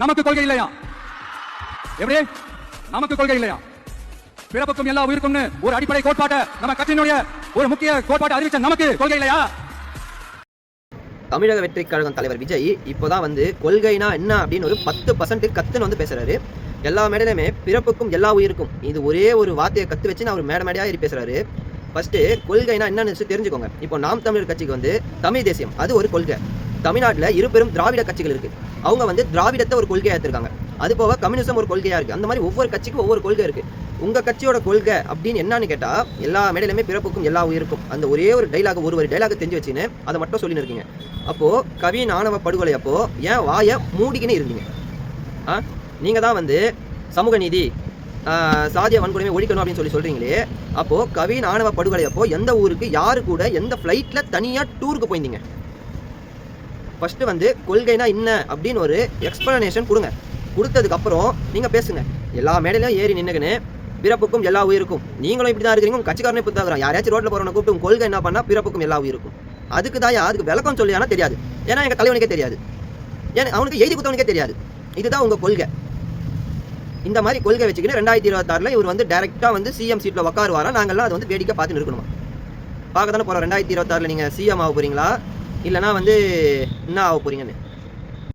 நமக்கு கொள்கை இல்லையா? எப்படி நமக்கு கொள்கை இல்லையா? பிறப்புக்கும் எல்லா உயிருக்கும்னு ஒரு அடிப்படை கோட்பாட்டை நம்ம கட்சியினுடைய ஒரு முக்கிய கோட்பாட்டை அறிவிச்ச நமக்கு கொள்கை இல்லையா? தமிழக வெற்றி கழகம் தலைவர் விஜய் இப்போதான் வந்து கொள்கைனா என்ன அப்படின்னு ஒரு 10% கத்துன்னு வந்து பேசுறாரு. எல்லா மேடையிலுமே பிறப்புக்கும் எல்லா உயிருக்கும் இது ஒரே ஒரு வார்த்தையை கத்து வச்சு அவர் மேடையா ஏறி பேசுறாரு. ஃபர்ஸ்ட் கொள்கைனா என்னன்னு தெரிஞ்சுக்கோங்க. இப்போ நாம் தமிழர் கட்சிக்கு வந்து தமிழ் தேசியம் அது ஒரு கொள்கை. தமிழ்நாட்டில் இருபெரும் திராவிட கட்சிகள் இருக்கு. அவங்க வந்து திராவிடத்தை ஒரு கொள்கையா எடுத்திருக்காங்க. அது போக கம்யூனிசம் ஒரு கொள்கையா இருக்கு. அந்த மாதிரி ஒவ்வொரு கட்சிக்கும் ஒவ்வொரு கொள்கை இருக்கு. உங்க கட்சியோட கொள்கை அப்படின்னு என்னன்னு கேட்டா எல்லா மேடையிலுமே பிறப்புக்கும் எல்லா உயிருக்கும் அந்த ஒரே ஒரு டைலாக் ஒரு டைலாக் தெரிஞ்சு வச்சுன்னு அதை மட்டும் சொல்லின்னு இருக்கீங்க. அப்போ கவின் ஆணவ படுகொலை அப்போ ஏன் வாயை மூடிக்கின்னு இருந்தீங்க? நீங்க தான் வந்து சமூக நீதி சாதிய வன்கொடுமை ஒழிக்கணும் அப்படின்னு சொல்றீங்களே. அப்போ கவின் ஆணவ படுகொலை அப்போ எந்த ஊருக்கு யாரு கூட எந்த ஃபிளைட்ல தனியா டூருக்கு போயிருந்தீங்க? ஃபர்ஸ்ட் வந்து கொள்கைனா என்ன அப்படின்னு ஒரு எக்ஸ்பிளனேஷன் கொடுங்க. கொடுத்ததுக்கு அப்புறம் நீங்க பேசுங்க. எல்லா மேடையிலும் ஏறி நின்னுக்குன்னு பிறப்புக்கும் எல்லா உயிருக்கும் நீங்களும் இப்படி தான் இருக்கிறீங்க. உங்க கட்சிக்காரனே இப்படி தான் யாராச்சும் ரோட்ல போறவனை கூப்பிட்டு உங்க கொள்கை என்ன பண்ணா பிறப்புக்கும் எல்லா உயிருக்கும் அதுக்கு தான் அதுக்கு விளக்கம் சொல்லியானா தெரியாது. ஏன்னா எங்க தலைவனுக்கே தெரியாது. ஏன்னா அவனுக்கு எழுதி கொடுத்தவனுக்கே தெரியாது. இதுதான் உங்க கொள்கை. இந்த மாதிரி கொள்கை வச்சுக்கிட்டு 2026 இவர் வந்து டைரக்டா வந்து சிஎம் சீட்ல உட்காருவாரா? நாங்கள்லாம் அதை வந்து வேடிக்கை பார்த்துன்னு இருக்கணுமா? பார்க்க தானே போறோம். 2026 நீங்க சிஎம் ஆக போறீங்களா இல்லைனா வந்து என்ன ஆக போறீங்கன்னு.